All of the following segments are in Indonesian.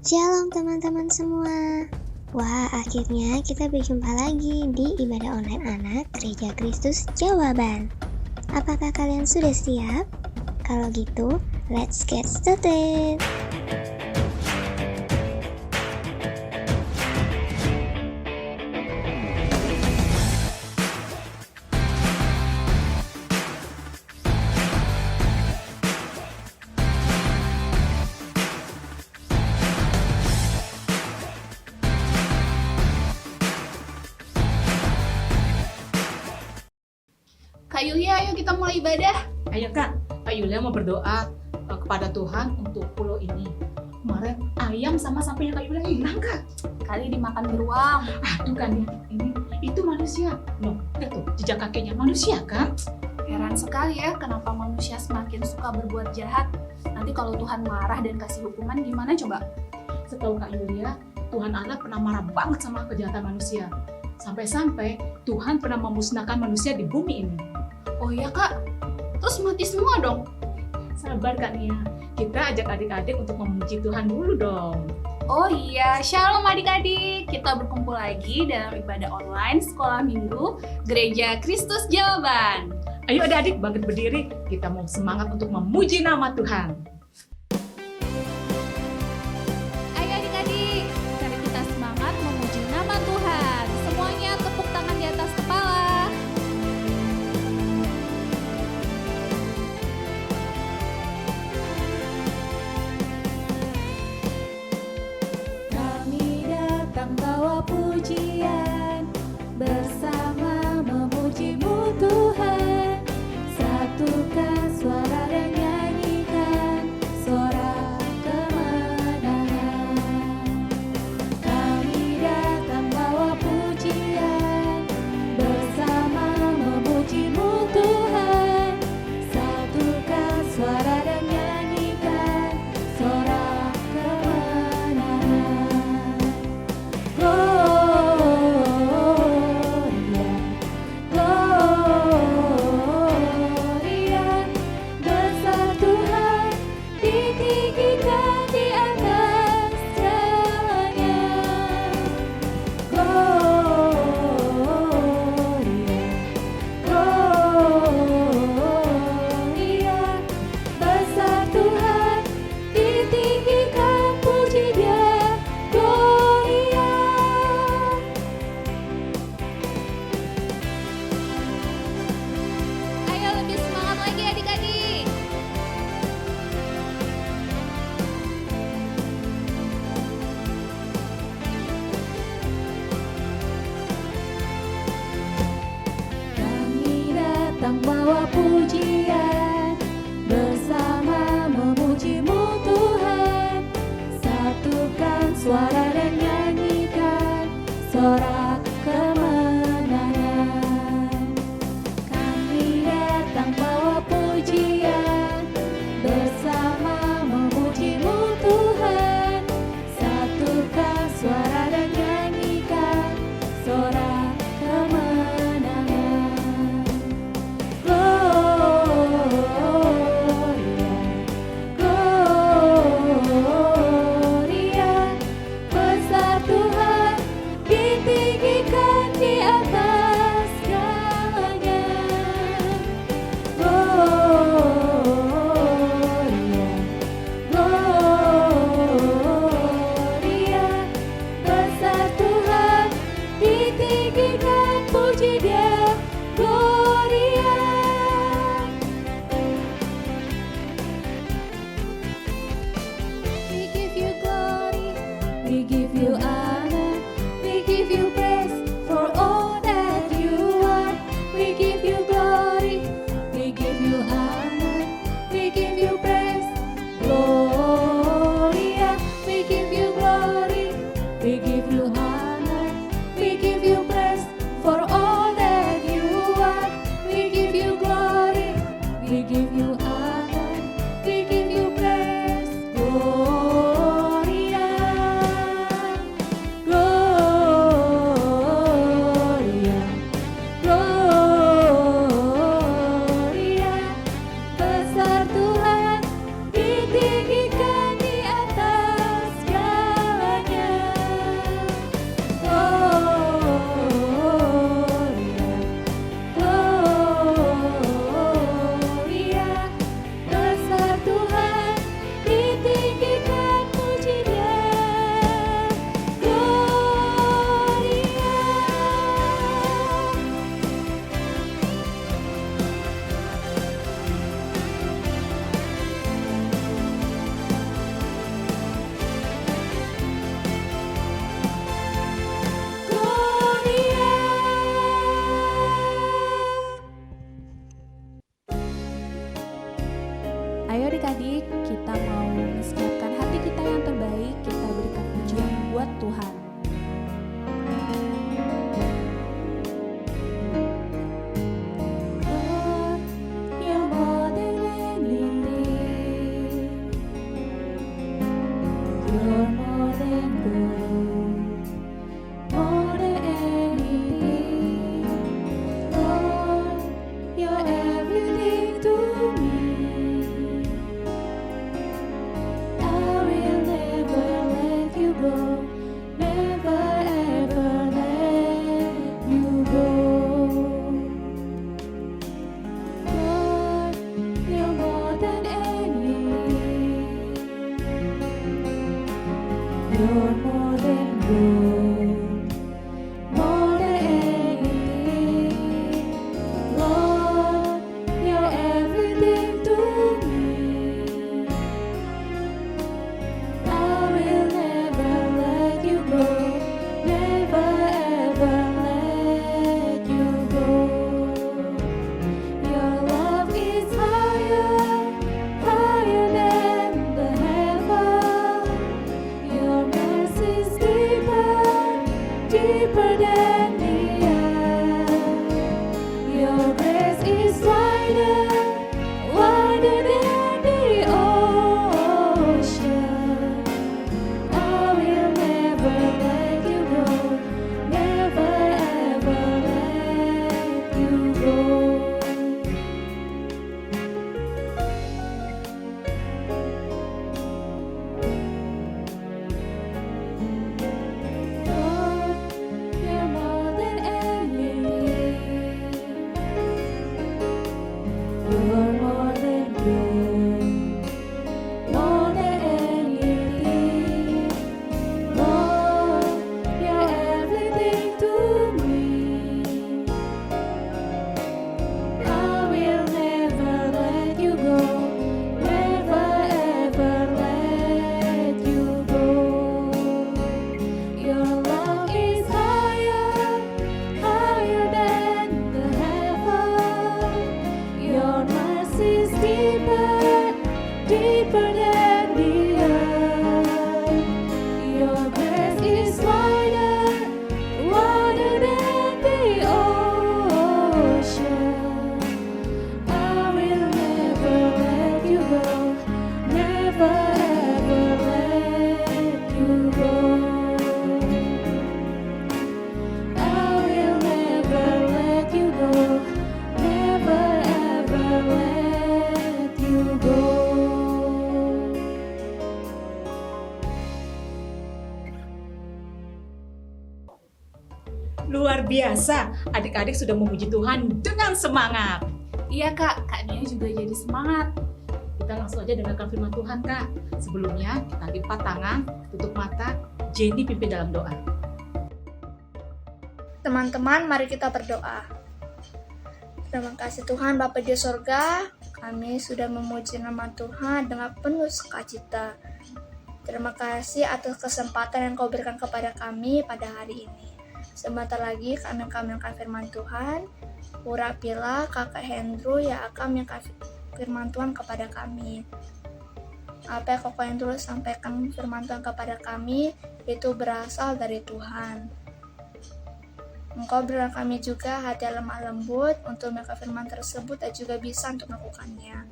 Shalom teman-teman semua. Wah, akhirnya kita berjumpa lagi di ibadah online anak Gereja Kristus Jawaban. Apakah kalian sudah siap? Kalau gitu, let's get started. Kak Yulia, ayo kita mulai ibadah. Ayo Kak Yulia mau berdoa kepada Tuhan untuk pulau ini. Kemarin ayam sama sapinya Kak Yulia hilang Kak. Kali dimakan beruang. Aduh kan ini itu manusia. Loh, lihat tuh jejak kakinya manusia kan? Heran sekali ya kenapa manusia semakin suka berbuat jahat. Nanti kalau Tuhan marah dan kasih hukuman gimana coba? Setahu Kak Yulia, Tuhan Allah pernah marah banget sama kejahatan manusia. Sampai-sampai Tuhan pernah memusnahkan manusia di bumi ini. Oh iya Kak, terus mati semua dong? Sabar Kak Nia, kita ajak adik-adik untuk memuji Tuhan dulu dong. Oh iya, shalom adik-adik. Kita berkumpul lagi dalam ibadah online Sekolah Minggu Gereja Kristus Jawaban. Ayo adik-adik bangkit berdiri, kita mau semangat untuk memuji nama Tuhan. Ayo adik-adik, mari kita semangat memuji nama Tuhan. Semuanya tepuk tangan di atas kepala. Kami datang bawa pujian, bersama memuji-Mu Tuhan. Satukan suara dan nyanyikan suara kemenangan. Kami datang bawa pujian, bersama memuji-Mu Tuhan. Satukan suara dan nyanyikan suara kemenangan. Gloria, besar Tuhan, ditinggikan di atas segalanya. Gloria, besar Tuhan, ditinggikan, puji Dia. Gloria. Ayo lebih semangat lagi adik-adik. Kami datang bawa pujian, bersama memuji-Mu Tuhan. Satukan suara dan nyanyikan suara kemenangan. Kami datang bawa pujian, bersama memuji-Mu Tuhan. Satukan suara dan nyanyikan suara kemenangan. Gloria, besar Tuhan, ditinggikan di atas segalanya. Gloria, besar Tuhan, ditinggikan, puji Dia. Gloria. We give you glory, we give you honor, we give you praise for all that you are. We give you glory, we give you honor, we give you praise. Gloria, we give you glory, we give you honor, we give you praise for all that you are. We give you glory, we give you honor, we give you praise. Gloria. You're more than gold, more than anything. Lord, you're everything to me. I will never let you go, never ever let you go. Lord, you're more than anything. You're more than gold, more than anything. Lord, you're everything to me. I will never let you go, never ever let you go. Your love is higher, higher than the heaven. Your mercy is deeper, deeper than the earth. Your grace is wider, wider than the ocean. I will never let you go, never ever let you go. Lord, you're more than anything. You're more than gold, more than anything. Lord, you're everything to me. I will never let you go, never ever let you go. Your love is higher, higher than the heaven. Your mercy is deeper, deeper than the earth. Your grace is wider, wider than the ocean. I will never let you go, never ever let you go. I will never let you go, never ever let you go. Luar biasa, adik-adik sudah memuji Tuhan dengan semangat. Iya Kak, Kak Nia juga jadi semangat. Kita langsung aja dengarkan firman Tuhan, Kak. Sebelumnya kita lipat tangan, tutup mata, Jenny pimpin dalam doa. Teman-teman, mari kita berdoa. Terima kasih Tuhan Bapa di sorga, kami sudah memuji nama Tuhan dengan penuh sukacita. Terima kasih atas kesempatan yang Kau berikan kepada kami pada hari ini. Sebentar lagi kami akan mendengarkan firman Tuhan. Urapilah Kakak Hendro yang akan menyampaikan firman Tuhan kepada kami. Apa yang Kakak Hendro sampaikan firman Tuhan kepada kami itu berasal dari Tuhan. Engkau berikan kami juga hati yang lemah lembut untuk mendengar firman tersebut dan juga bisa untuk melakukannya.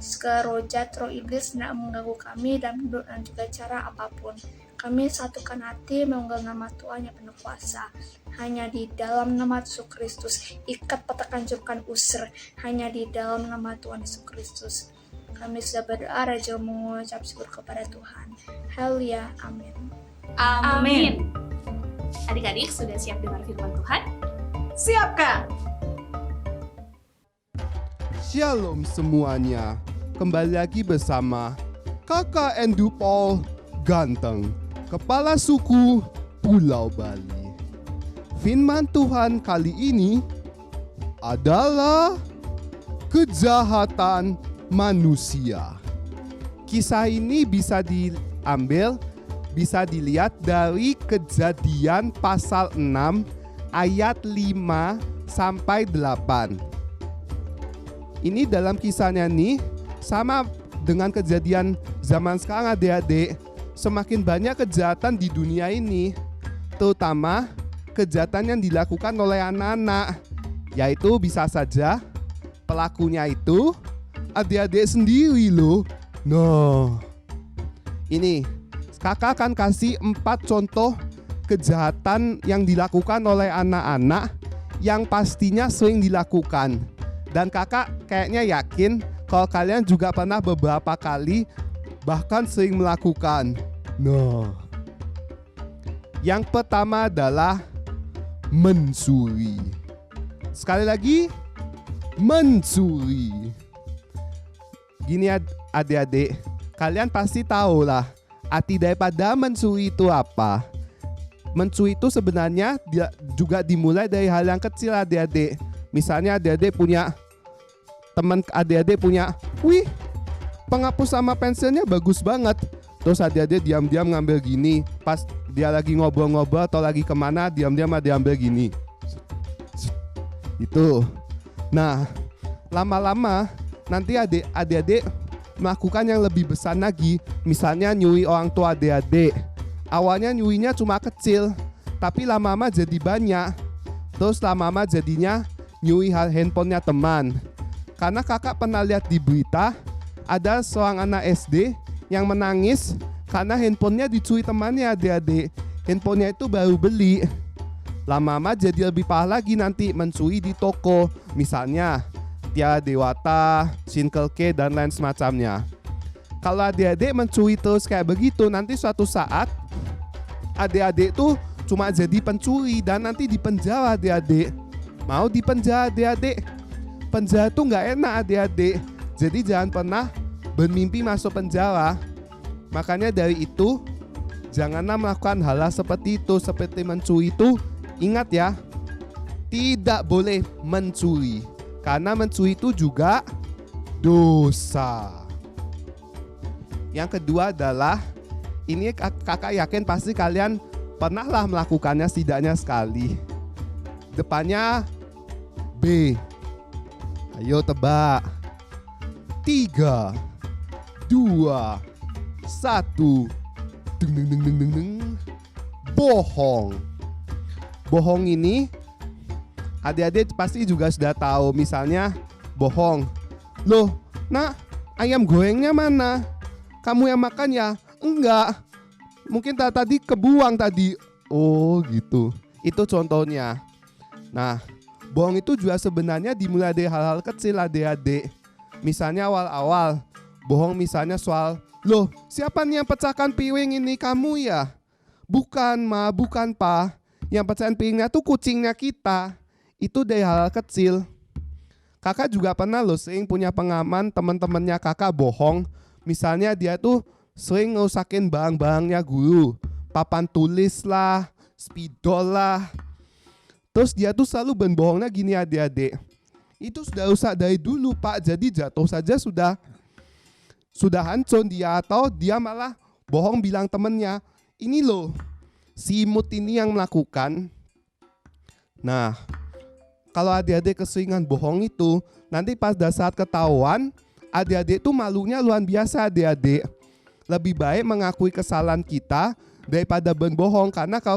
Sekerojat roh iblis tidak mengganggu kami dan juga cara apapun. Kami satukan hati mengunggah nama Tuhan yang penuh kuasa. Hanya di dalam nama Yesus Kristus, ikat petakan jurkan usir. Hanya di dalam nama Tuhan Yesus Kristus. Kami sudah berdoa, Raja mengucap syukur kepada Tuhan. Haleluya, amin. Amin. Adik-adik sudah siap dengar firman Tuhan? Siap, Kak? Shalom semuanya. Kembali lagi bersama Kakak Endu Paul Ganteng, Kepala Suku Pulau Bali. Firman Tuhan kali ini adalah kejahatan manusia. Kisah ini bisa dilihat dari Kejadian pasal 6 ayat 5 sampai 8. Ini dalam kisahnya nih sama dengan kejadian zaman sekarang adik-adik. Semakin banyak kejahatan di dunia ini, terutama kejahatan yang dilakukan oleh anak-anak, yaitu bisa saja pelakunya itu adik-adik sendiri loh. Nah, ini Kakak akan kasih 4 contoh kejahatan yang dilakukan oleh anak-anak yang pastinya sering dilakukan. Dan kakak kayaknya yakin kalau kalian juga pernah beberapa kali bahkan sering melakukan. Nah, yang pertama adalah mencuri. Sekali lagi, mencuri. Gini adik-adik, kalian pasti tahu lah arti daripada mencuri itu apa. Mencuri itu sebenarnya juga dimulai dari hal yang kecil adik-adik. Misalnya adik-adik punya wih, penghapus sama pensilnya bagus banget. Terus adik-adik diam-diam ngambil gini. Pas dia lagi ngobrol-ngobrol atau lagi kemana, diam-diam ada ambil gini. Itu. Nah, lama-lama nanti adik-adik melakukan yang lebih besar lagi. Misalnya nyuri orang tua adik-adik. Awalnya nyurinya cuma kecil, tapi lama-lama jadi banyak. Terus lama-lama jadinya nyuri handphonenya teman. Karena kakak pernah lihat di berita, ada seorang anak SD yang menangis karena handphonenya dicuri temannya adik-adik. Handphonenya itu baru beli. Lama-lama jadi lebih parah lagi nanti mencuri di toko. Misalnya Tia Dewata, Circle K, dan lain semacamnya. Kalau adik-adik mencuri terus kayak begitu, nanti suatu saat adik-adik tuh cuma jadi pencuri dan nanti dipenjara adik-adik. Mau dipenjara adik-adik? Penjara tuh nggak enak adik-adik. Jadi jangan pernah bermimpi masuk penjara. Makanya dari itu, janganlah melakukan hal seperti itu, seperti mencuri itu. Ingat ya, tidak boleh mencuri. Karena mencuri itu juga dosa. Yang kedua adalah, ini kakak yakin pasti kalian pernahlah melakukannya setidaknya sekali. Depannya B. Ayo tebak. 3, 2, 1. Deng deng deng deng deng deng. Bohong. Bohong ini adik-adik pasti juga sudah tahu. Misalnya bohong. Loh, nak, ayam gorengnya mana? Kamu yang makan ya? Enggak. Mungkin tadi kebuang tadi. Oh gitu. Itu contohnya. Nah, bohong itu juga sebenarnya dimulai dari hal-hal kecil adik-adik. Misalnya awal-awal bohong misalnya soal, loh siapa nih yang pecahkan piring ini, kamu ya? Bukan ma, bukan pa. Yang pecahin piringnya tuh kucingnya kita. Itu dari hal-hal kecil. Kakak juga pernah loh sering punya pengalaman teman-temannya kakak bohong. Misalnya dia tuh sering ngerusakin barang-barangnya guru. Papan tulis lah, spidol lah. Terus dia tuh selalu berbohongnya gini adik-adik. Itu sudah rusak dari dulu pak, jadi jatuh saja sudah hancur dia. Atau dia malah bohong bilang temennya, ini loh si imut ini yang melakukan. Nah, kalau adik-adik keseringan bohong itu, nanti pas saat ketahuan, adik-adik tuh malunya luar biasa adik-adik. Lebih baik mengakui kesalahan kita daripada berbohong. Karena kalau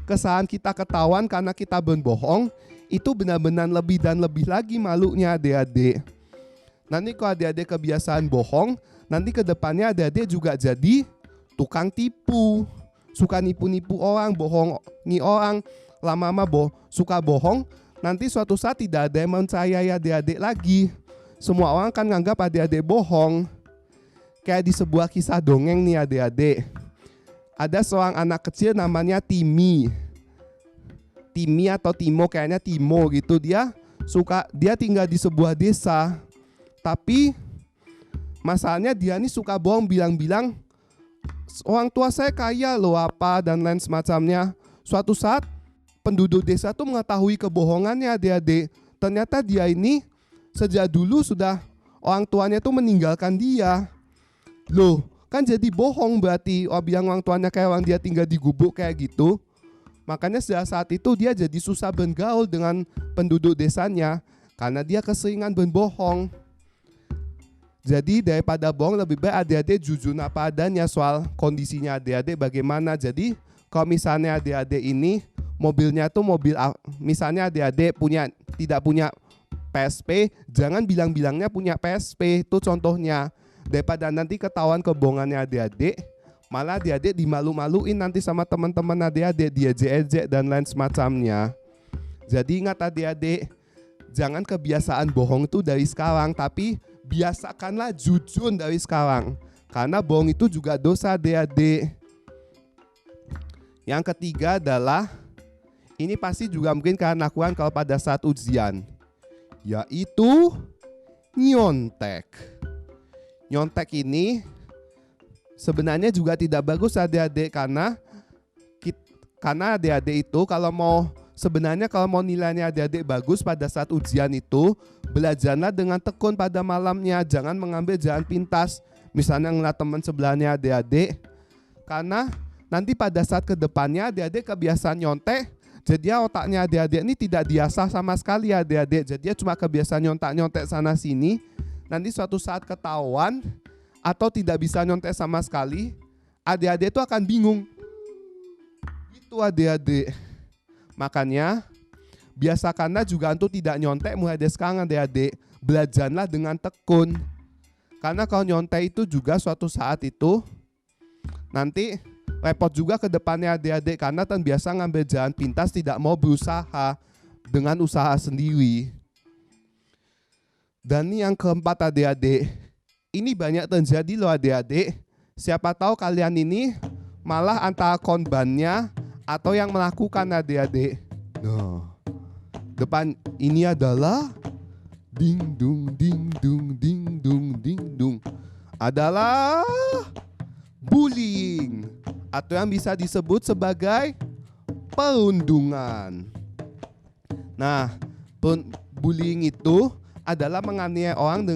kesalahan kita ketahuan karena kita berbohong, itu benar-benar lebih dan lebih lagi malunya adik-adik. Nanti kalau adik-adik kebiasaan bohong, nanti ke depannya adik-adik juga jadi tukang tipu. Suka nipu-nipu orang, bohongi orang, lama-lama suka bohong. Nanti suatu saat tidak ada yang percaya adik-adik lagi. Semua orang kan nganggap adik-adik bohong. Kayak di sebuah kisah dongeng nih adik-adik. Ada seorang anak kecil namanya Timmy atau Timo, kayaknya Timo gitu. Dia tinggal di sebuah desa. Tapi masalahnya dia nih suka bohong, bilang-bilang orang tua saya kaya loh apa dan lain semacamnya. Suatu saat penduduk desa tuh mengetahui kebohongannya adik-adik. Ternyata dia ini sejak dulu sudah orang tuanya tuh meninggalkan dia. Loh, kan jadi bohong berarti. Bilang orang tuanya kayak orang dia tinggal di gubuk kayak gitu. Makanya sejak saat itu dia jadi susah bergaul dengan penduduk desanya. Karena dia keseringan berbohong. Jadi daripada bohong, lebih baik adik-adik jujur apa adanya soal kondisinya adik-adik bagaimana. Jadi kalau misalnya adik-adik ini mobilnya tuh misalnya adik-adik tidak punya PSP, jangan bilang-bilangnya punya PSP. Itu contohnya. Daripada nanti ketahuan kebohongannya adik-adik, Malah adik-adik dimalu-maluin nanti sama teman-teman adik-adik, diejek-ejek dan lain semacamnya. Jadi ingat adik-adik, jangan kebiasaan bohong itu dari sekarang, tapi biasakanlah jujur dari sekarang. Karena bohong itu juga dosa adik-adik. Yang ketiga adalah, ini pasti juga mungkin kalian lakukan kalau pada saat ujian, yaitu nyontek. Nyontek ini sebenarnya juga tidak bagus adik-adik, karena adik-adik itu kalau mau nilainya adik-adik bagus pada saat ujian itu, belajarlah dengan tekun pada malamnya, jangan mengambil jalan pintas. Misalnya ngeliat teman sebelahnya adik-adik, karena nanti pada saat kedepannya adik-adik kebiasaan nyontek, jadi otaknya adik-adik ini tidak diasah sama sekali adik-adik. Jadi cuma kebiasaan nyontek sana sini. Nanti suatu saat ketahuan atau tidak bisa nyontek sama sekali, adik-adik itu akan bingung. Itu adik-adik. Makanya biasakanlah juga untuk tidak nyontek mulai dari sekarang adik-adik. Belajarlah dengan tekun. Karena kalau nyontek itu juga suatu saat itu nanti repot juga ke depannya adik-adik, karena biasa ngambil jalan pintas, tidak mau berusaha dengan usaha sendiri. Dan yang keempat adik-adik, ini banyak terjadi loh adik-adik. Siapa tahu kalian ini malah antara korbannya atau yang melakukan adik-adik. Nah, depan ini adalah ding dung ding dung ding dung ding dung, adalah bullying atau yang bisa disebut sebagai perundungan. Nah, bullying itu adalah menganiaya orang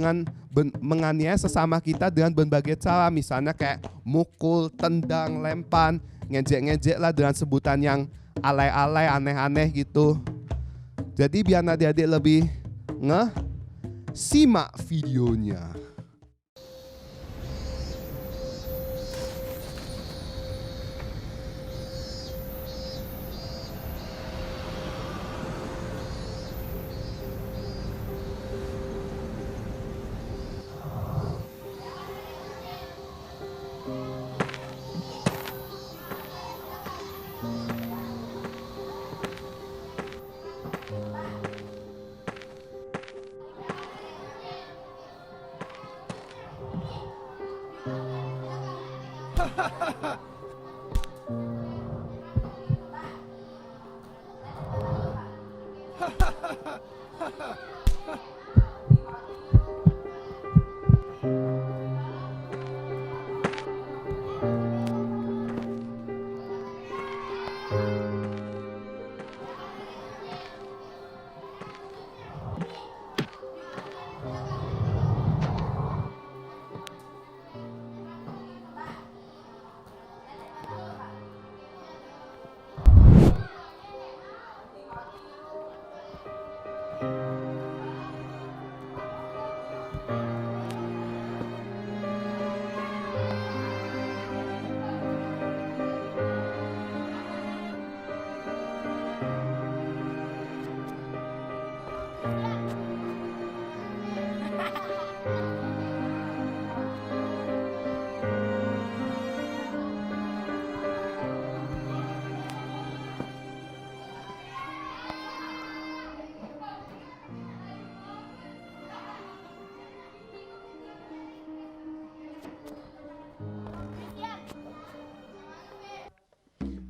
menganiaya sesama kita dengan berbagai cara, misalnya kayak mukul, tendang, lempar, ngejek-ngejek lah dengan sebutan yang alay-alay, aneh-aneh gitu. Jadi biar adik-adik lebih simak videonya.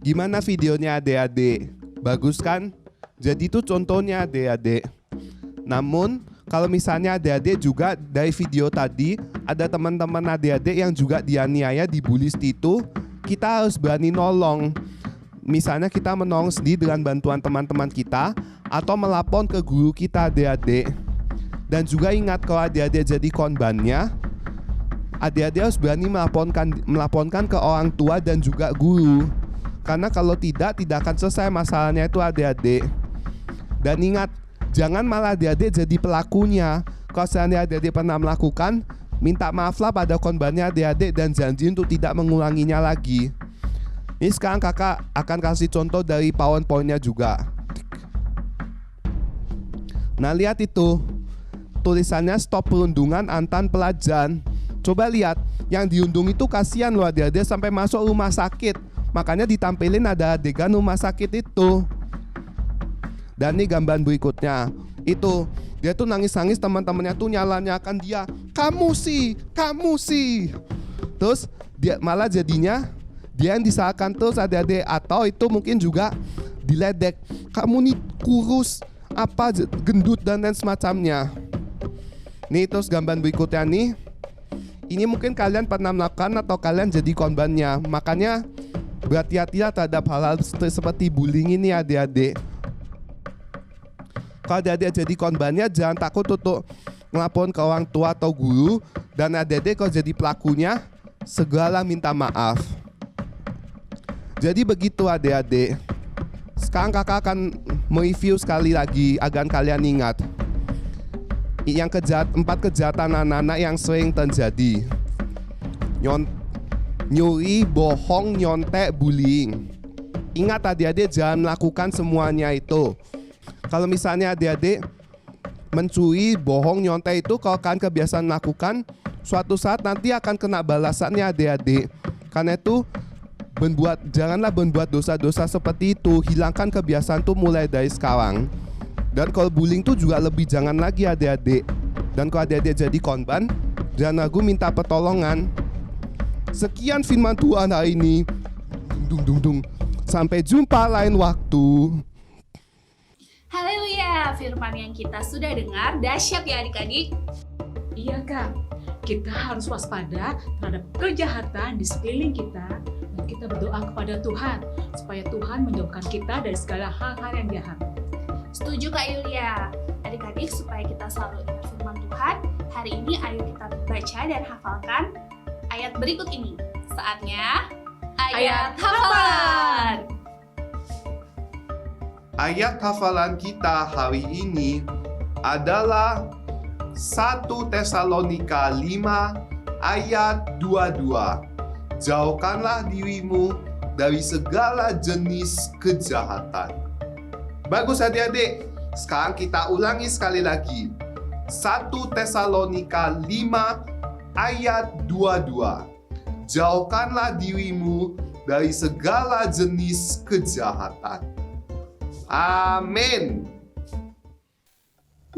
Gimana videonya adik-adik? Bagus kan? Jadi itu contohnya adik-adik. Namun kalau misalnya adik-adik juga dari video tadi ada teman-teman adik-adik yang juga dianiaya, dibully itu, kita harus berani nolong. Misalnya kita menolong sendiri dengan bantuan teman-teman kita atau melapor ke guru kita adik-adik. Dan juga ingat kalau adik-adik jadi korbannya, adik-adik harus berani melaporkan ke orang tua dan juga guru. Karena kalau tidak akan selesai masalahnya itu adik-adik. Dan ingat, jangan malah adik-adik jadi pelakunya. Kalau seandainya adik-adik pernah melakukan, minta maaflah pada korbannya adik-adik dan janji untuk tidak mengulanginya lagi. Ini sekarang kakak akan kasih contoh dari PowerPoint-nya juga. Nah lihat itu, tulisannya stop perundungan antar pelajar. Coba lihat, yang diundung itu kasihan loh adik-adik sampai masuk rumah sakit. Makanya ditampilin ada adegan rumah sakit itu. Dan ini gambar berikutnya. Itu dia tuh nangis-nangis, teman-temannya tuh nyala-nyalakan dia. Kamu sih. Terus dia malah jadinya dia yang disalahkan terus adik-adik. Atau itu mungkin juga diledek. Kamu nih kurus, apa gendut dan lain semacamnya. Nih terus gambar berikutnya nih. Ini mungkin kalian pernah melakukan atau kalian jadi korbannya. Makanya berhati-hatilah terhadap hal-hal seperti bullying ini adik-adik. Kalau adik-adik jadi korbannya, jangan takut untuk ngelaporin ke orang tua atau guru. Dan adik-adik kalau jadi pelakunya, segeralah minta maaf. Jadi begitu adik-adik. Sekarang kakak akan mereview sekali lagi agar kalian ingat. Yang 4 kejahatan anak-anak yang sering terjadi. Nyuri, bohong, nyontek, bullying. Ingat adik-adik, jangan melakukan semuanya itu. Kalau misalnya adik-adik mencuri, bohong, nyontek itu kalau kalian kebiasaan melakukan, suatu saat nanti akan kena balasannya adik-adik. Karena itu janganlah berbuat dosa-dosa seperti itu. Hilangkan kebiasaan itu mulai dari sekarang. Dan kalau bullying tuh juga lebih jangan lagi adik-adik. Dan kalau adik-adik jadi korban, jangan ragu minta pertolongan. Sekian firman Tuhan hari ini. Sampai jumpa lain waktu. Haleluya, firman yang kita sudah dengar dahsyat ya adik-adik. Iya Kak, kita harus waspada terhadap kejahatan di sekeliling kita. Dan kita berdoa kepada Tuhan supaya Tuhan menjauhkan kita dari segala hal-hal yang jahat. Setuju Kak Yulia. Adik-adik, supaya kita selalu ingat firman Tuhan, hari ini ayo kita baca dan hafalkan ayat berikut ini. Saatnya ayat hafalan. Ayat hafalan kita hari ini adalah 1 Tesalonika 5 ayat 22. Jauhkanlah dirimu dari segala jenis kejahatan. Bagus adik-adik. Sekarang kita ulangi sekali lagi. 1 Tesalonika 5 ayat 22. Jauhkanlah dirimu dari segala jenis kejahatan. Amin.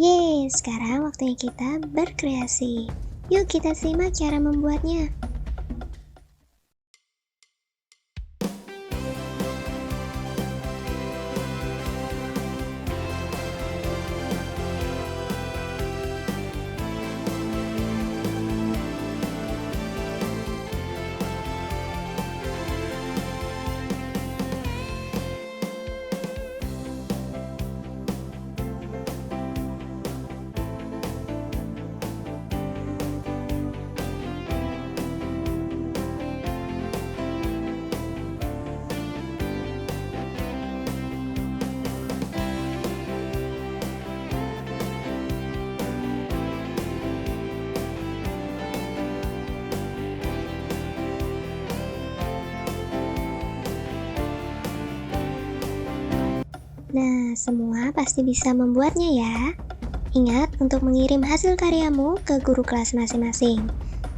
Yeay, sekarang waktunya kita berkreasi. Yuk kita simak cara membuatnya. Nah, semua pasti bisa membuatnya ya. Ingat untuk mengirim hasil karyamu ke guru kelas masing-masing.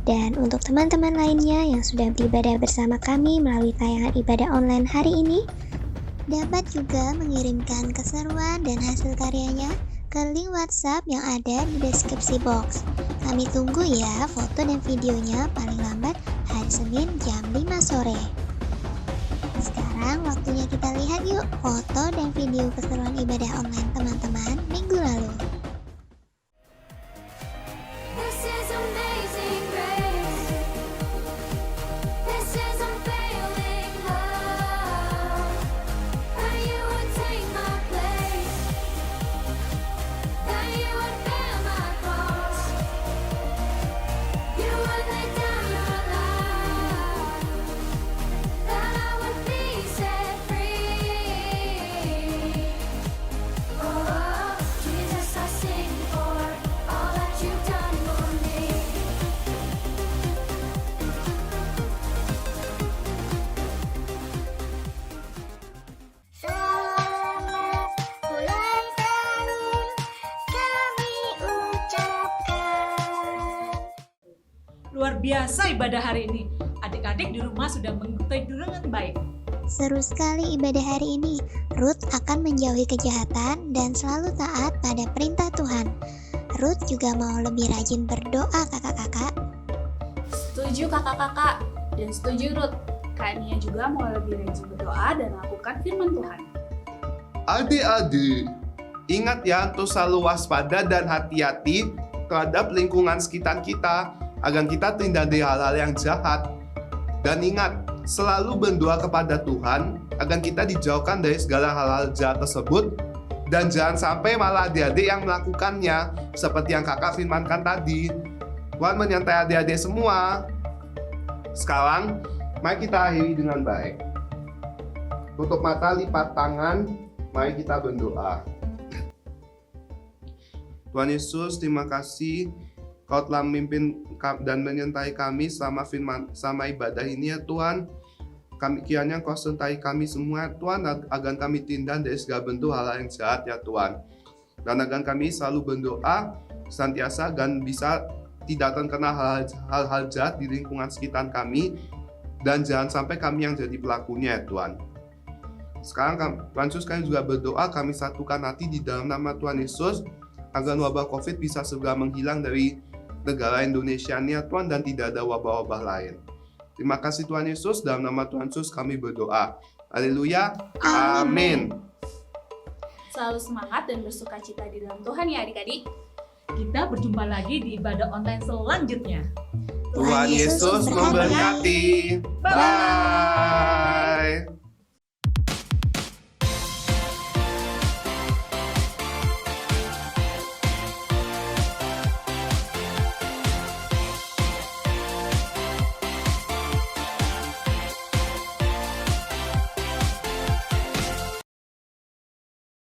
Dan untuk teman-teman lainnya yang sudah beribadah bersama kami melalui tayangan ibadah online hari ini, dapat juga mengirimkan keseruan dan hasil karyanya ke link WhatsApp yang ada di deskripsi box. Kami tunggu ya foto dan videonya paling lambat hari Senin jam 5 sore. Sekarang waktunya kita lihat yuk foto dan video keseruan ibadah online teman-teman minggu lalu. This is amazing grace. This is unfailing love. That you would take my place. That you would bear my cross. You would lay down your life. That I would be set free. Oh, Jesus, I biasa ibadah hari ini. Adik-adik di rumah sudah mengikuti dengan baik. Seru sekali ibadah hari ini. Ruth akan menjauhi kejahatan dan selalu taat pada perintah Tuhan. Ruth juga mau lebih rajin berdoa, kakak-kakak. Setuju kakak-kakak, dan setuju Ruth. Kak Nia juga mau lebih rajin berdoa dan lakukan firman Tuhan. Adik-adik, ingat ya untuk selalu waspada dan hati-hati terhadap lingkungan sekitar kita agar kita terhindar dari hal-hal yang jahat. Dan ingat, selalu berdoa kepada Tuhan agar kita dijauhkan dari segala hal-hal jahat tersebut dan jangan sampai malah adik-adik yang melakukannya seperti yang kakak firmankan tadi. Tuhan menyertai adik-adik semua. Sekarang, mari kita akhiri dengan baik. Tutup mata, lipat tangan, mari kita berdoa. Tuhan Yesus, terima kasih Kau telah memimpin dan menyertai kami selama ibadah ini ya Tuhan. Kiranya Kau sertai kami semua Tuhan, agar kami tindak dari segala bentuk hal yang jahat ya Tuhan. Dan agar kami selalu berdoa senantiasa dan bisa tidak terkena hal-hal jahat di lingkungan sekitar kami. Dan jangan sampai kami yang jadi pelakunya ya Tuhan. Sekarang Tuhan Yesus, kami juga berdoa, kami satukan hati di dalam nama Tuhan Yesus, agar wabah COVID bisa segera menghilang dari negara Indonesia ini ya Tuhan, dan tidak ada wabah-wabah lain. Terima kasih Tuhan Yesus, dalam nama Tuhan Yesus kami berdoa. Haleluya. Amin. Selalu semangat dan bersuka cita di dalam Tuhan ya adik-adik. Kita berjumpa lagi di ibadah online selanjutnya. Tuhan Yesus memberkati. Bye.